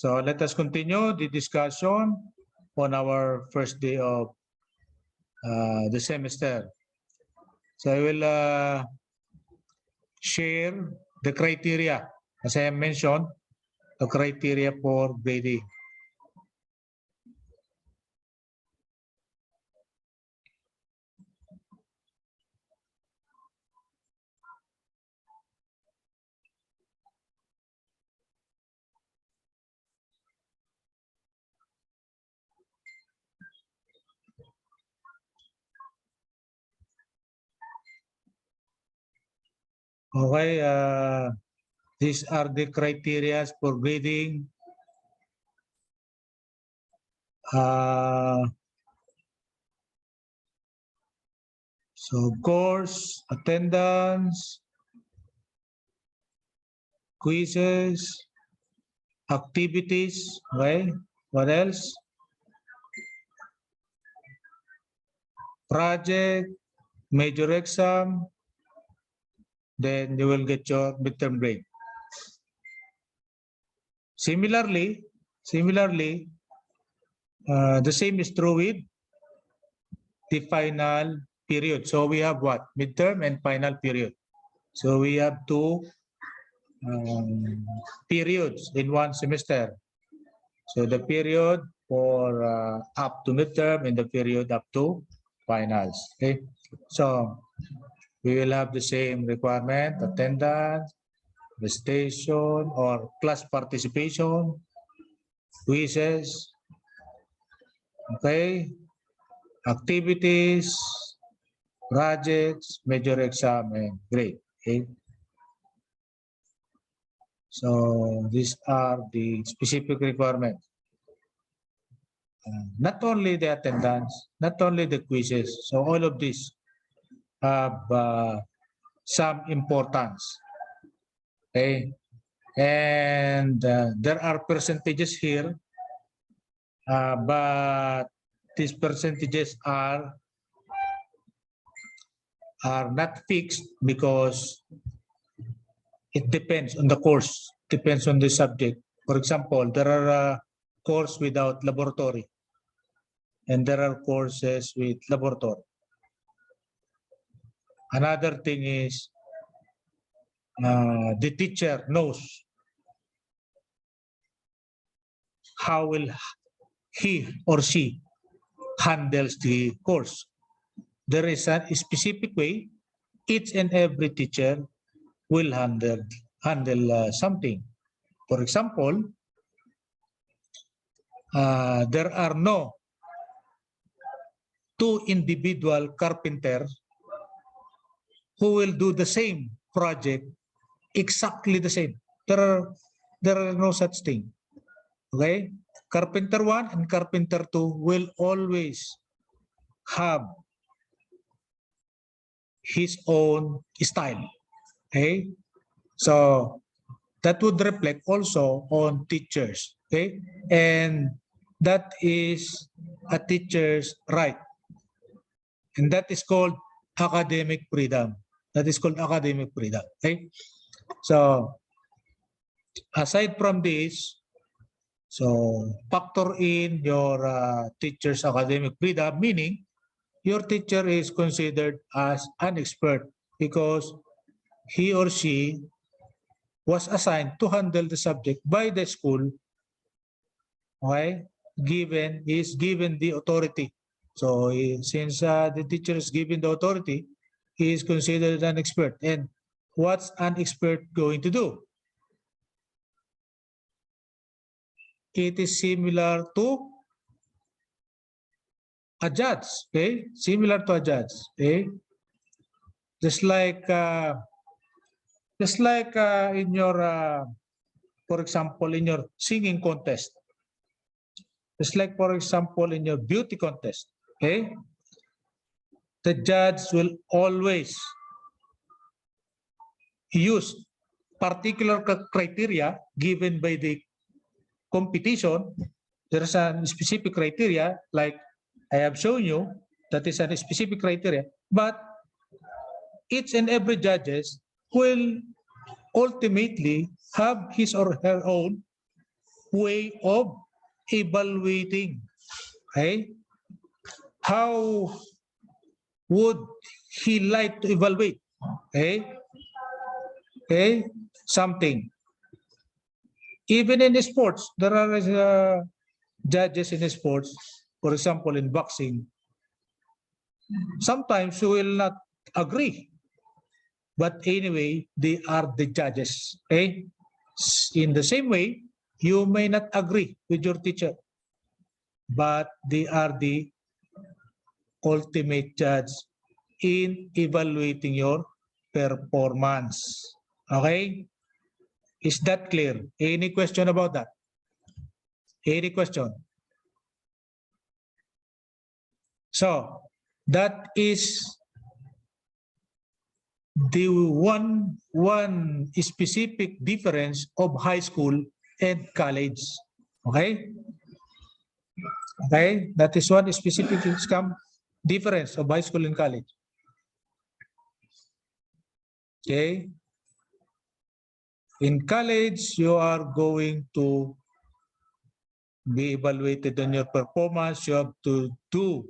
So let us continue the discussion on our first day of the semester. So I will share the criteria, as I mentioned, the criteria for grading. Okay, these are the criteria for grading. So course, attendance, quizzes, activities, okay? What else? Project, major exam, then you will get your midterm grade. Similarly, the same is true with the final period. So we have what? Midterm and final period. So we have two periods in one semester. So the period for up to midterm and the period up to finals. Okay. So we will have the same requirement: attendance, recitation or class participation, quizzes, okay, activities, projects, major exam, and grade. Okay. So these are the specific requirements. Not only the attendance, not only the quizzes. So all of these have some importance. Okay, and there are percentages here, but these percentages are not fixed because it depends on the course, depends on the subject. For example, there are courses without laboratory, and there are courses with laboratory. Another thing is the teacher knows how will he or she handles the course. There is a specific way each and every teacher will handle something. For example, there are no two individual carpenters who will do the same project exactly the same. There are no such thing. Okay, carpenter 1 and carpenter 2 will always have his own style. Okay, so that would reflect also on teachers. Okay, and that is a teacher's right, and that is called academic freedom. That is called academic freedom. Okay, so aside from this, so factor in your teacher's academic freedom, meaning your teacher is considered as an expert because he or she was assigned to handle the subject by the school. Okay, is given the authority. So since the teacher is given the authority, he is considered an expert. And what's an expert going to do? It is similar to a judge, okay? Similar to a judge, okay? Just like in your, for example, in your singing contest. Just like, for example, in your beauty contest, okay? The judge will always use particular criteria given by the competition. There is a specific criteria, like I have shown you, that is a specific criteria, but each and every judges will ultimately have his or her own way of evaluating. Okay? How would he like to evaluate? Okay? Okay? Something. Even in sports, there are judges in sports. For example, in boxing, sometimes you will not agree. But anyway, they are the judges. Okay? In the same way, you may not agree with your teacher, but they are the ultimate judge in evaluating your performance. Okay? Is that clear? Any question about that? Any question? So, that is the one specific difference of high school and college. Okay? Okay? That is one specific difference of high school and college. Okay? In college, you are going to be evaluated on your performance. You have to do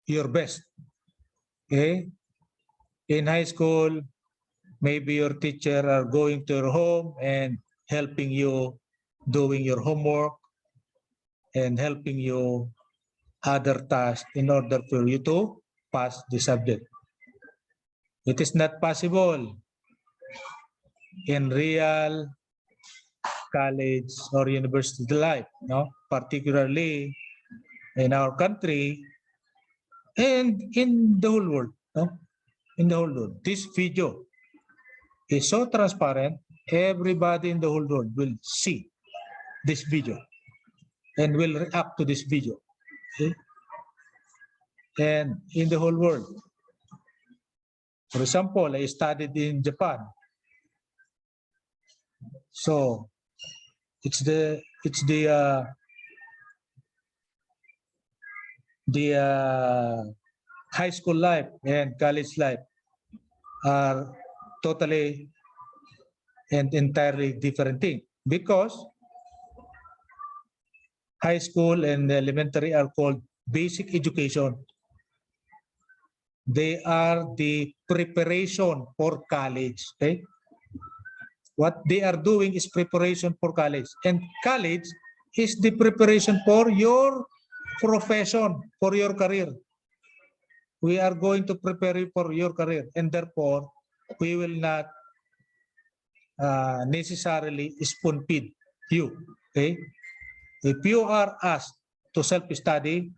your best. Okay? In high school, maybe your teacher are going to your home and helping you doing your homework and helping you other tasks in order for you to pass the subject. It is not possible in real college or university life, no? Particularly in our country and in the whole world. No? In the whole world. This video is so transparent, everybody in the whole world will see this video and will react to this video. Okay? And in the whole world. For example, I studied in Japan. So it's the high school life and college life are totally and entirely different thing, because high school and elementary are called basic education. They are the preparation for college. Okay? What they are doing is preparation for college, and college is the preparation for your profession, for your career. We are going to prepare you for your career, and therefore we will not necessarily spoon feed you. Okay? If you are asked to self-study,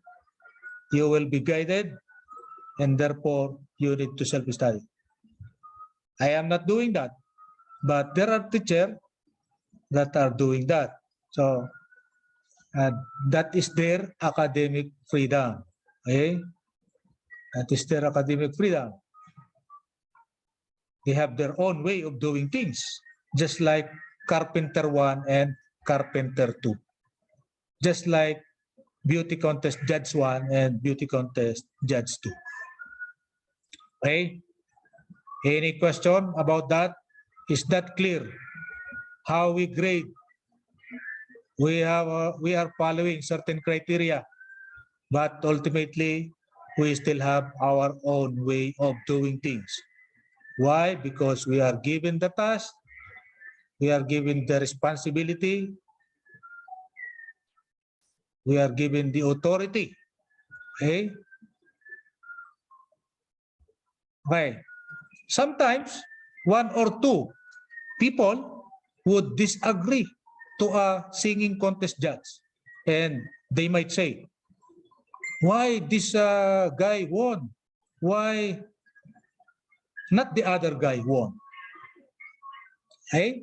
you will be guided, and therefore you need to self-study. I am not doing that, but there are teachers that are doing that. So that is their academic freedom. Okay? That is their academic freedom. They have their own way of doing things, just like Carpenter 1 and Carpenter 2. Just like Beauty Contest Judge 1 and Beauty Contest Judge 2. Okay? Any question about that? Is that clear? How we grade? We are following certain criteria, but ultimately we still have our own way of doing things. Why? Because we are given the task, we are given the responsibility, we are given the authority. Okay? Okay. Sometimes one or two people would disagree to a singing contest judge, and they might say, why this guy won? Why not the other guy won? Okay?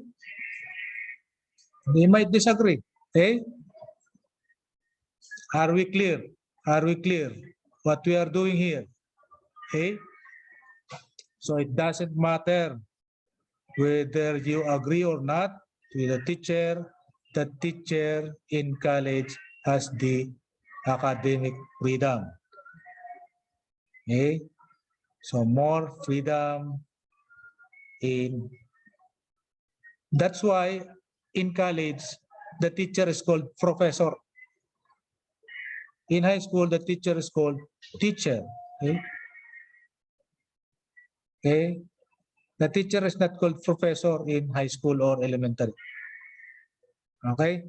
They might disagree. Okay? Are we clear? Are we clear what we are doing here? Okay? So it doesn't matter whether you agree or not with the teacher. The teacher in college has the academic freedom. Okay? So more freedom that's why in college, the teacher is called professor. In high school, the teacher is called teacher. Okay? Okay? The teacher is not called professor in high school or elementary. Okay?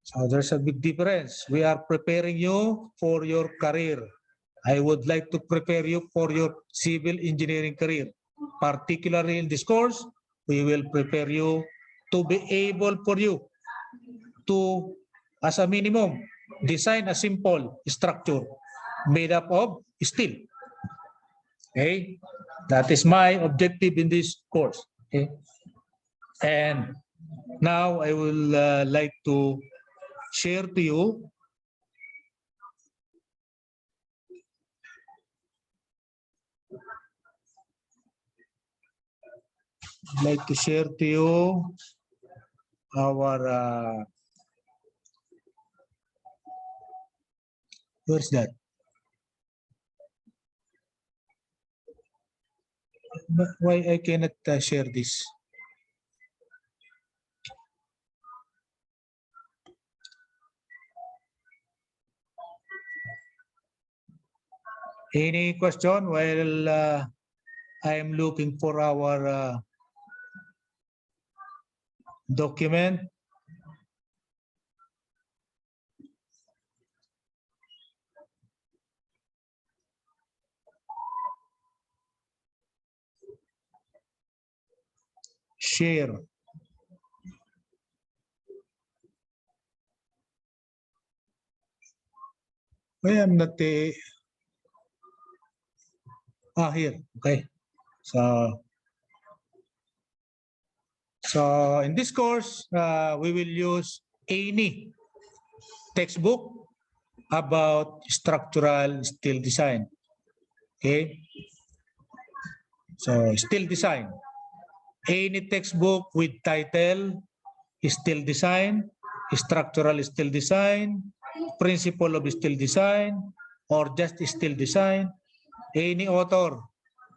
So there's a big difference. We are preparing you for your career. I would like to prepare you for your civil engineering career. Particularly in this course, we will prepare you to be able for you to, as a minimum, design a simple structure made up of steel. Okay? That is my objective in this course. Okay? And now I will like to share to you our where's that? Why I cannot share this? Any question while I am looking for our document? Share. I am not here. Okay. So in this course, we will use any textbook about structural steel design. Okay. So steel design. Any textbook with title steel design, structural steel design, principle of steel design, or just steel design, any author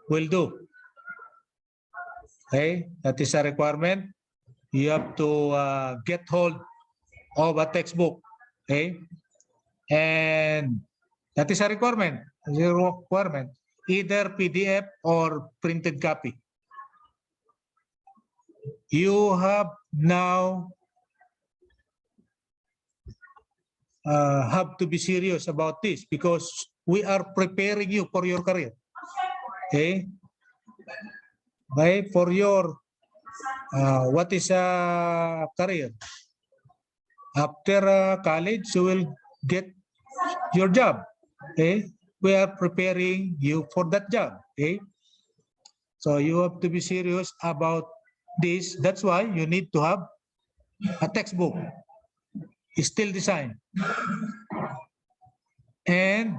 will do. Okay, that is a requirement. You have to get hold of a textbook. Okay, and that is a requirement. Either PDF or printed copy. You have now have to be serious about this because we are preparing you for your career. Okay, okay, for your what is a career? After college, you will get your job. Okay, we are preparing you for that job. Okay, so you have to be serious about this. That's why you need to have a textbook, steel design, and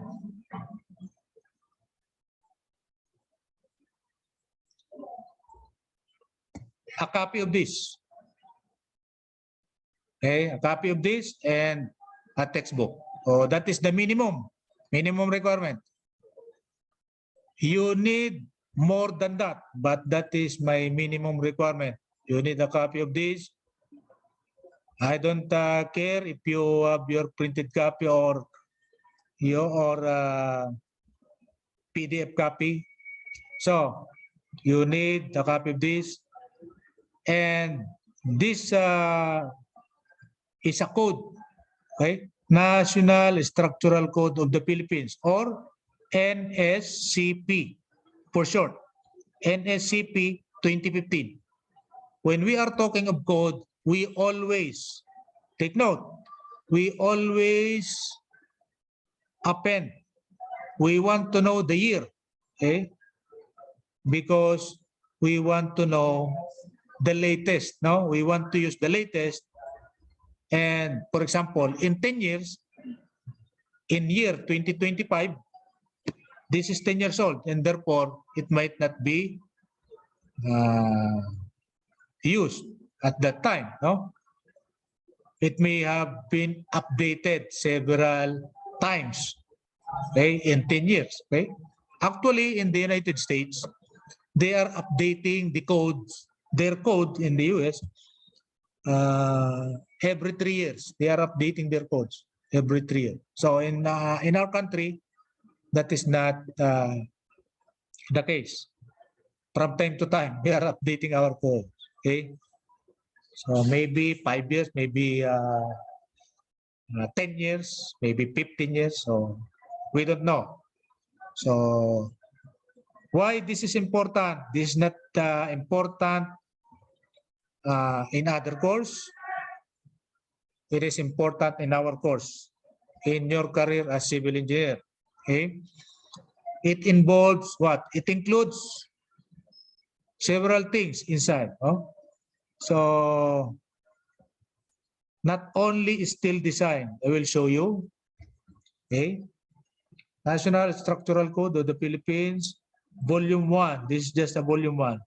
a copy of this. Okay, a copy of this and a textbook. So that is the minimum requirement. You need more than that, but that is my minimum requirement. You need a copy of this. I don't care if you have your printed copy or your PDF copy. So you need a copy of this, and this is a code, okay? National Structural Code of the Philippines, or NSCP for short. NSCP 2015. When we are talking of code, we always, take note, we always append. We want to know the year, okay? Because we want to know the latest, no? We want to use the latest. And for example, in 10 years, in year 2025, this is 10 years old, and therefore it might not be used at that time, no? It may have been updated several times, okay, in 10 years, okay? Actually, in the United States, they are updating the codes, their code in the US every 3 years. They are updating their codes every 3 years. So in our country, that is not the case. From time to time, we are updating our code. Okay, so maybe 5 years, maybe 10 years, maybe 15 years. So we don't know. So why this is important? This is not important in other course. It is important in our course, in your career as civil engineer. Okay, it involves what? It includes several things inside. Oh? So not only steel design, I will show you. Okay, National Structural Code of the Philippines, Volume 1. This is just a Volume 1.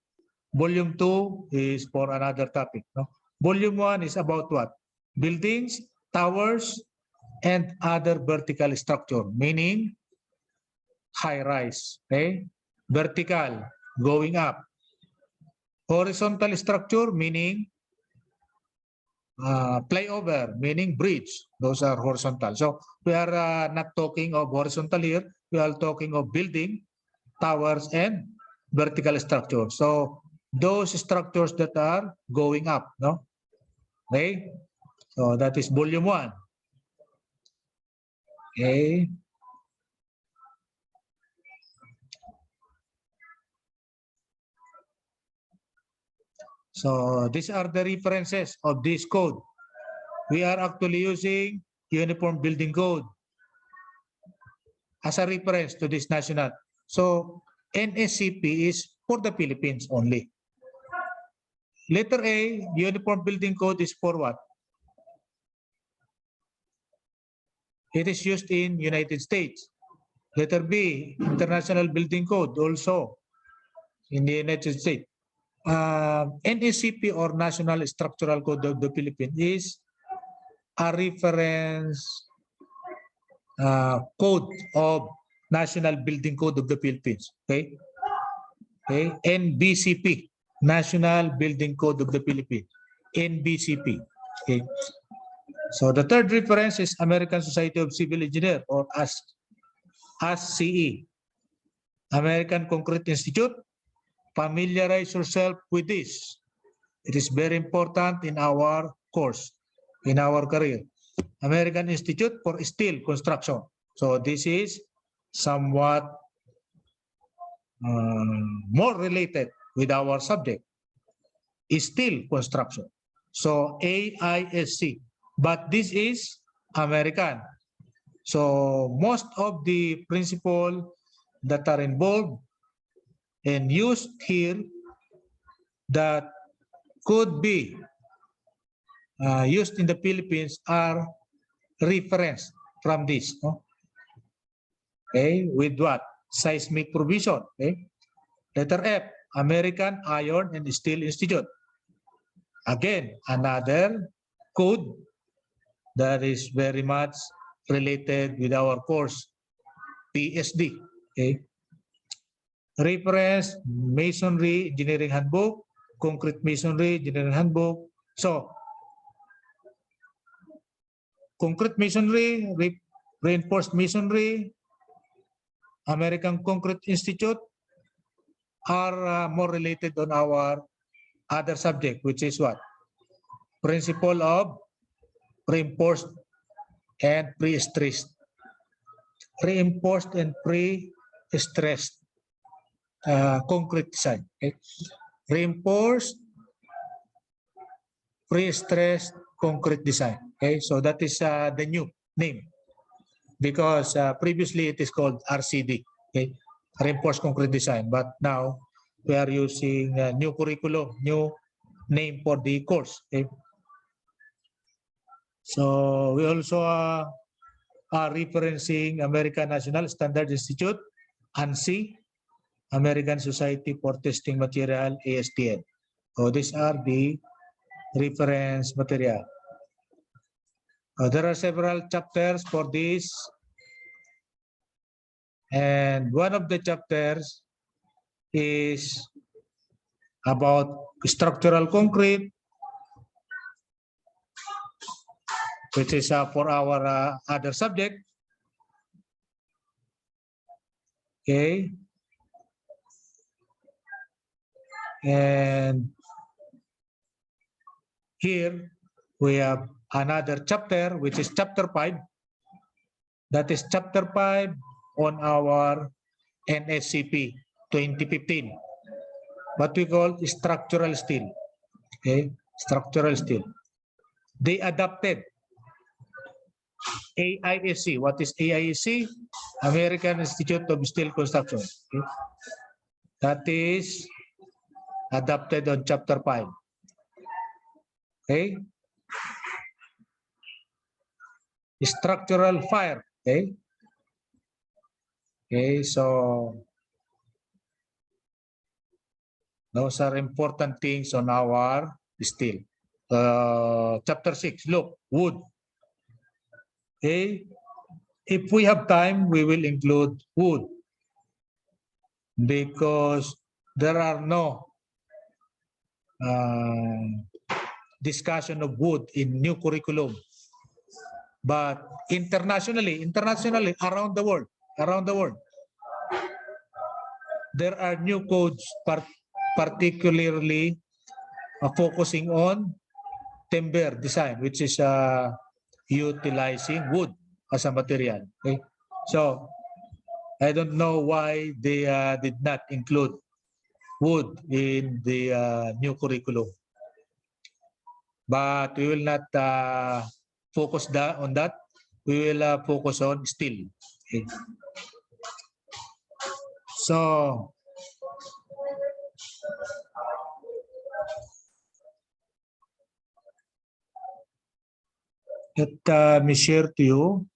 Volume 2 is for another topic. No? Volume 1 is about what? Buildings, towers, and other vertical structure, meaning high-rise. Okay? Vertical, going up. Horizontal structure, meaning flyover, meaning bridge. Those are horizontal. So we are not talking of horizontal here. We are talking of building, towers, and vertical structure. So those structures that are going up. No? Okay? So that is volume 1. Okay. So these are the references of this code. We are actually using Uniform Building Code as a reference to this national. So NSCP is for the Philippines only. Letter A, Uniform Building Code is for what? It is used in United States. Letter B, International Building Code, also in the United States. NSCP or National Structural Code of the Philippines is a reference code of National Building Code of the Philippines. Okay, okay. NBCP, National Building Code of the Philippines. NBCP. Okay. So the third reference is American Society of Civil Engineer, or ASCE, American Concrete Institute. Familiarize yourself with this. It is very important in our course, in our career. American Institute for Steel Construction. So this is somewhat more related with our subject, steel construction. So AISC, but this is American. So most of the principles that are involved and used here that could be used in the Philippines are referenced from this. No? Okay, with what? Seismic provision. Okay. Letter F, American Iron and Steel Institute. Again, another code that is very much related with our course, PSD. Okay. Reference, Masonry Engineering Handbook, Concrete Masonry Engineering Handbook. So, Concrete Masonry, Reinforced Masonry, American Concrete Institute are more related on our other subject, which is what? Principle of reinforced and pre-stressed. Reinforced and pre-stressed concrete design. Okay? Reinforced, pre-stressed concrete design. Okay, so that is the new name because previously it is called RCD. Okay, reinforced concrete design, but now we are using new curriculum, new name for the course. Okay? So we also are referencing American National Standard Institute, ANSI, American Society for Testing Material, ASTM. So these are the reference material. There are several chapters for this, and one of the chapters is about structural concrete, which is for our other subject. Okay. And here we have another chapter, which is chapter 5. That is chapter 5 on our NSCP 2015. What we call structural steel. Okay, structural steel. They adopted AISC. What is AISC? American Institute of Steel Construction. Okay. That is adopted on chapter 5. Okay. Structural fire. Okay. Okay, so those are important things on our steel. Chapter 6, look, wood. Okay, if we have time, we will include wood because there are no discussion of wood in new curriculum. But internationally, around the world, there are new codes particularly focusing on timber design, which is utilizing wood as a material. Okay, so I don't know why they did not include wood in the new curriculum, but we will not focus on that. We will focus on steel. Okay. So let me share to you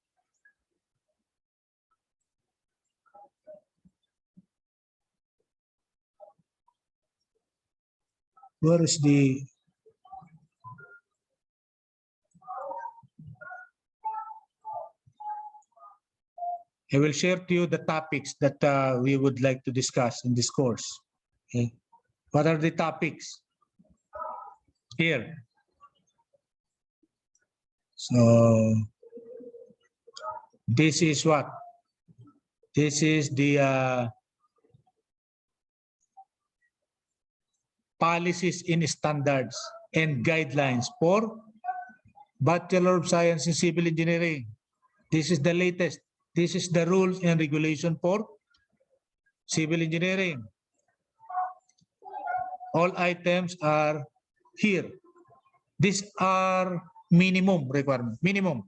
where is the I will share to you the topics that we would like to discuss in this course. Okay. What are the topics? Here. So this is what? This is the policies in standards and guidelines for Bachelor of Science in Civil Engineering. This is the latest. This is the rules and regulation for civil engineering. All items are here. These are minimum requirements. Minimum,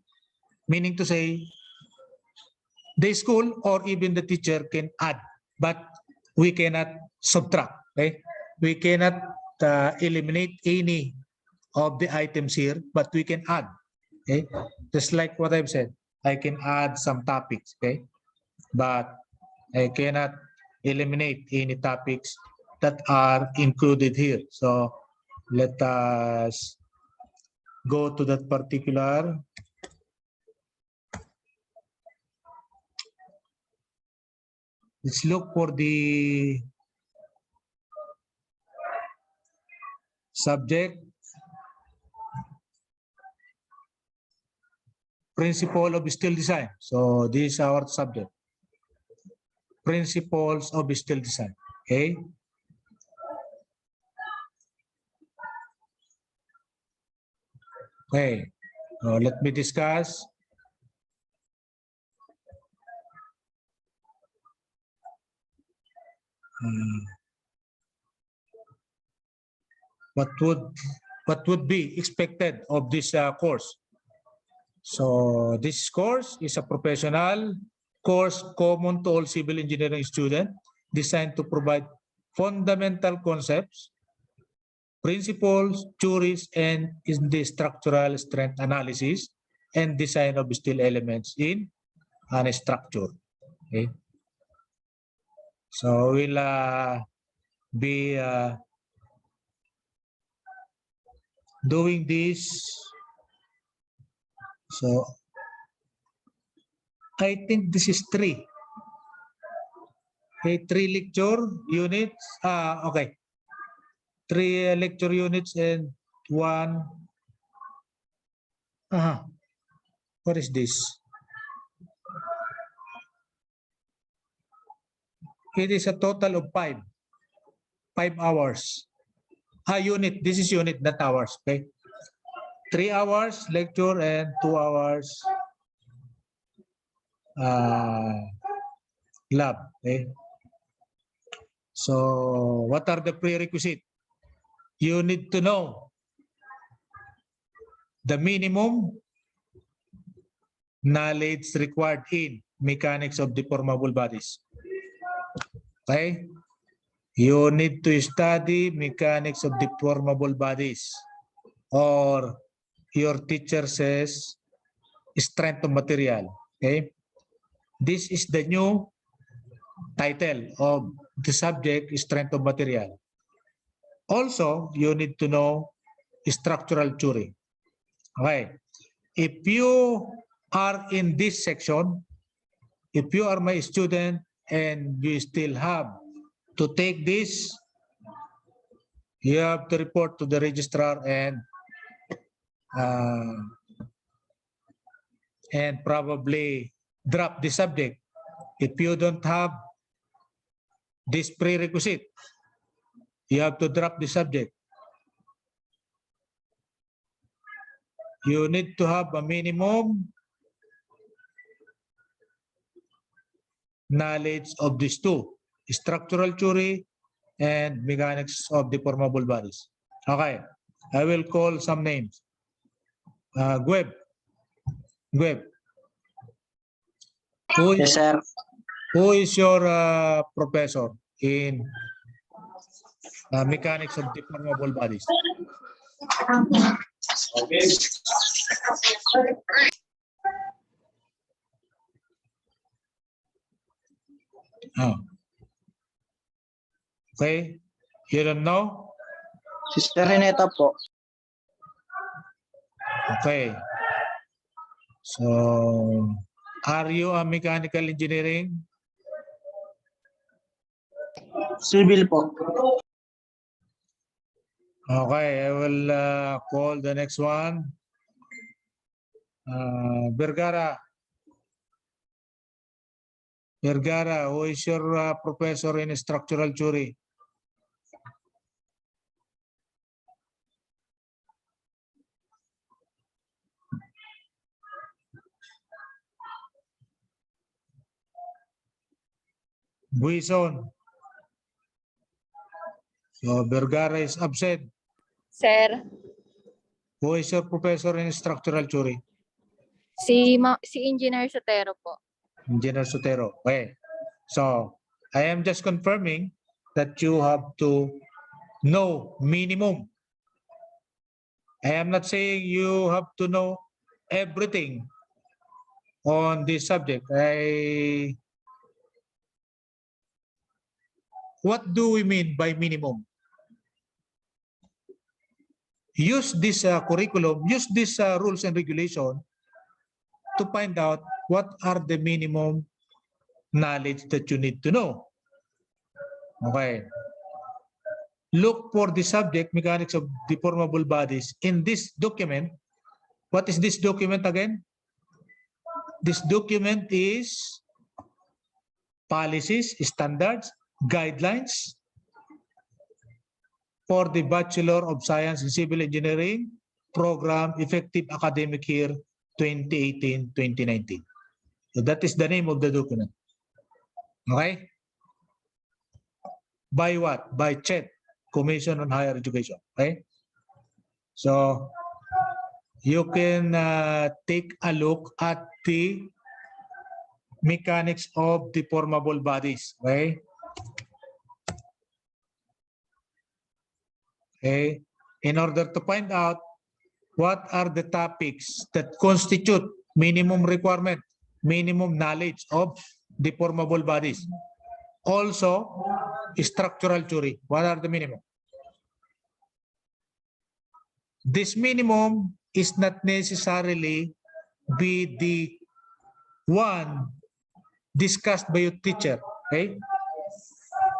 meaning to say the school or even the teacher can add, but we cannot subtract. Okay? We cannot eliminate any of the items here, but we can add. Okay? Just like what I've said, I can add some topics, okay? But I cannot eliminate any topics that are included here. So let us go to that particular let's look for the subject. Principle of steel design. So this is our subject. Principles of steel design. Okay. Okay. Let me discuss. What would be expected of this course? So this course is a professional course common to all civil engineering students, designed to provide fundamental concepts, principles, theories, and in the structural strength analysis and design of steel elements in a structure. Okay. So we'll be doing this. So I think this is 3. Okay, 3 lecture units. Okay. 3 lecture units and 1. What is this? It is a total of 5 hours. Unit. This is unit, not hours. Okay. 3 hours lecture and 2 hours lab. Okay. So what are the prerequisites? You need to know the minimum knowledge required in mechanics of deformable bodies. Okay? You need to study mechanics of deformable bodies, or your teacher says strength of material. Okay? This is the new title of the subject, strength of material. Also, you need to know structural theory. Okay. If you are in this section, if you are my student and you still have to take this, you have to report to the registrar and probably drop the subject. If you don't have this prerequisite, you have to drop the subject. You need to have a minimum knowledge of these two, structural theory and mechanics of deformable bodies. Okay, I will call some names. Gweb. Yes, sir. Who is your professor in mechanics of deformable bodies? Oh. Okay, you don't know? Sister Reneta po. Okay. So, are you a mechanical engineering? Civil po. Okay, I will call the next one. Vergara. Vergara, who is your professor in structural theory? Buison. So Vergara is absent. Sir, Who is your professor in structural theory? si Engineer Sotero po. Engineer Sotero. Okay. So I am just confirming that you have to know minimum. I am not saying you have to know everything on this subject. What do we mean by minimum? Use this curriculum, use these rules and regulation to find out what are the minimum knowledge that you need to know. Okay. Look for the subject, mechanics of deformable bodies, in this document. What is this document again? This document is policies, standards, guidelines for the Bachelor of Science in Civil Engineering program effective academic year 2018-2019. So that is the name of the document. Okay? By what? By CHED, Commission on Higher Education. Okay? So you can take a look at the mechanics of deformable bodies. Okay? Okay? In order to find out what are the topics that constitute minimum requirement, minimum knowledge of deformable bodies. Also, structural theory. What are the minimum? This minimum is not necessarily be the one discussed by your teacher. Okay?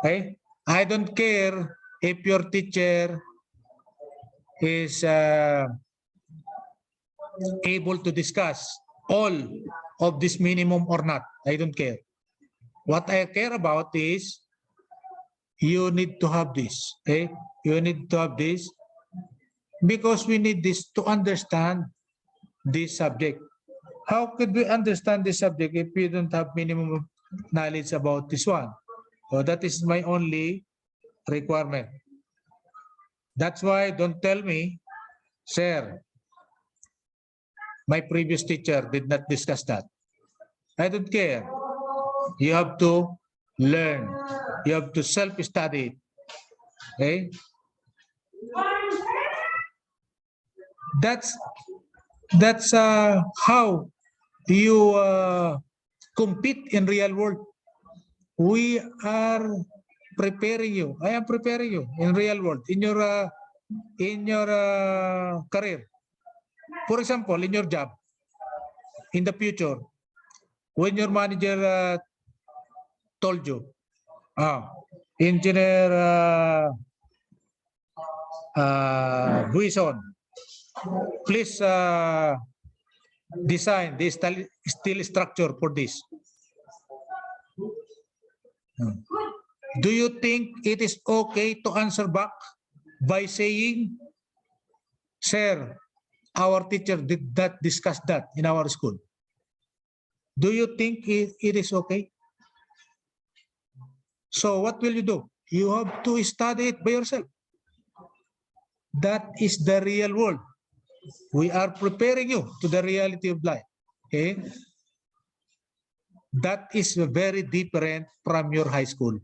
Okay? I don't care if your teacher is able to discuss all of this minimum or not. I don't care. What I care about is you need to have this. Okay? You need to have this because we need this to understand this subject. How could we understand this subject if we don't have minimum knowledge about this one? So that is my only requirement. That's why don't tell me, sir, my previous teacher did not discuss that. I don't care. You have to learn. You have to self-study. Okay? That's how you compete in real world. We are preparing you. I am preparing you in real world, in your career. For example, in your job, in the future, when your manager told you, engineer Buison, please design the steel structure for this. Do you think it is okay to answer back by saying, sir, our teacher did not discuss that in our school? Do you think it is okay? So what will you do? You have to study it by yourself. That is the real world. We are preparing you to the reality of life. Okay? That is very different from your high school.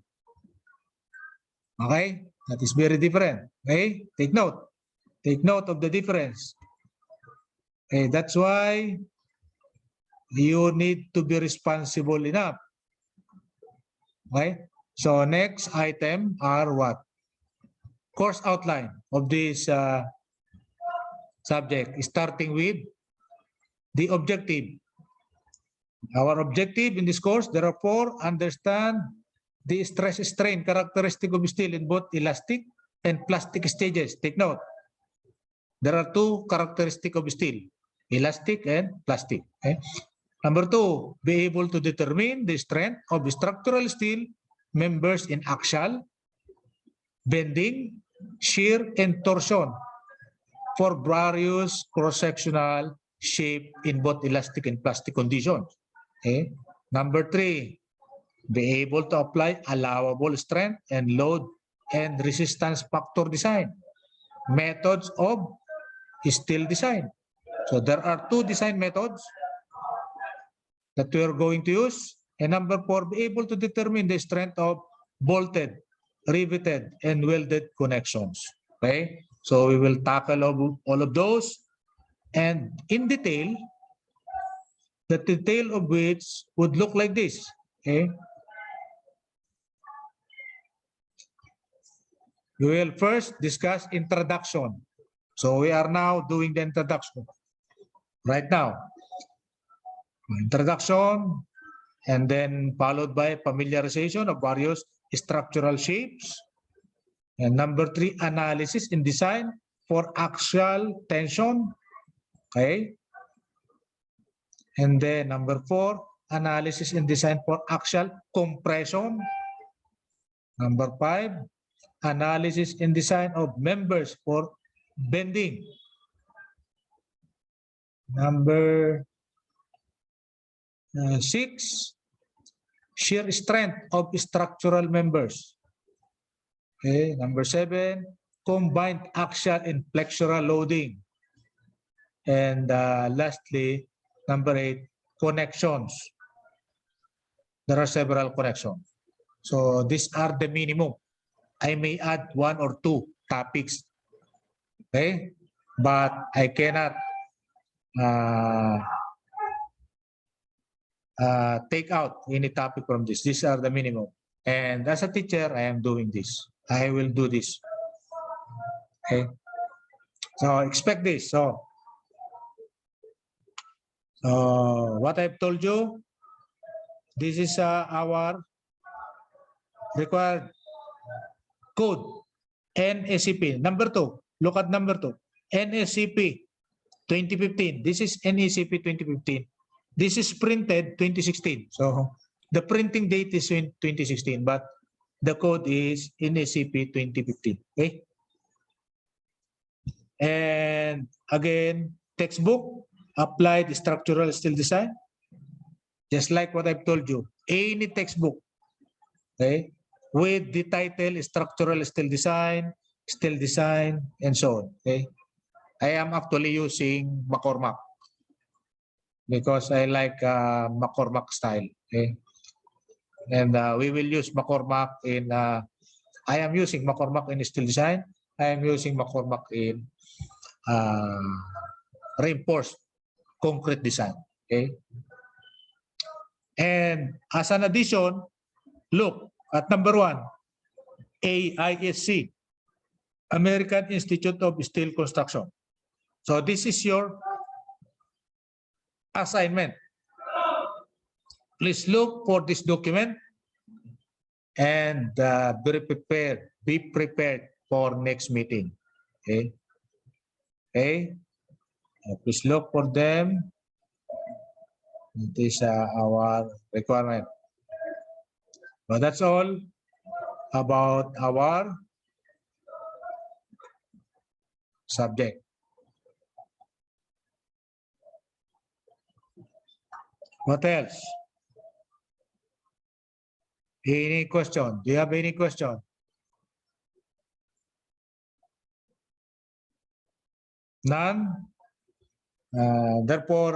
Okay? That is very different. Okay? Take note. Take note of the difference. Okay, that's why you need to be responsible enough. Okay? So next item are what? Course outline of this subject, starting with the objective. Our objective in this course, therefore, understand the stress-strain characteristic of steel in both elastic and plastic stages. Take note. There are two characteristics of steel, elastic and plastic. Okay? Number two, be able to determine the strength of the structural steel members in axial, bending, shear, and torsion for various cross-sectional shape in both elastic and plastic conditions. Okay? Number three, be able to apply allowable strength and load and resistance factor design. Methods of steel design. So there are two design methods that we are going to use. And number four, be able to determine the strength of bolted, riveted, and welded connections. Okay? So we will tackle all of those. And in detail, the detail of which would look like this. Okay? We will first discuss introduction. So we are now doing the introduction right now. Introduction, and then followed by familiarization of various structural shapes. And number three, analysis and design for axial tension. Okay. And then number four, analysis and design for axial compression. Number five, analysis and design of members for bending. Number six, shear strength of structural members. Okay. Number seven, combined axial and flexural loading. And lastly, number eight, connections. There are several connections. So these are the minimum. I may add one or two topics. Okay, but I cannot take out any topic from this. These are the minimum. And as a teacher, I am doing this. I will do this. Okay. So expect this. So what I've told you, this is our required code, NSCP. Number two, look at number two, NSCP 2015. This is NSCP 2015. This is printed 2016. So the printing date is in 2016, but the code is NSCP 2015. Okay. And again, textbook, applied structural steel design. Just like what I've told you, any textbook, okay, with the title structural steel design, and so on. Okay. I am actually using McCormack because I like McCormack style. Okay. And we will use McCormack in, I am using McCormack in steel design. I am using McCormack in reinforced concrete design. Okay. And as an addition, look at number 1, AISC, American Institute of Steel Construction. So this is your assignment. Please look for this document and be prepared for next meeting. Okay. Okay. Please look for them. It is our requirement. But that's all about our subject. What else? Any question? Do you have any question? None? Therefore,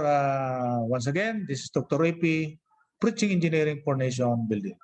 once again, this is Dr. EYPEI, Preaching Engineering for Nation Building.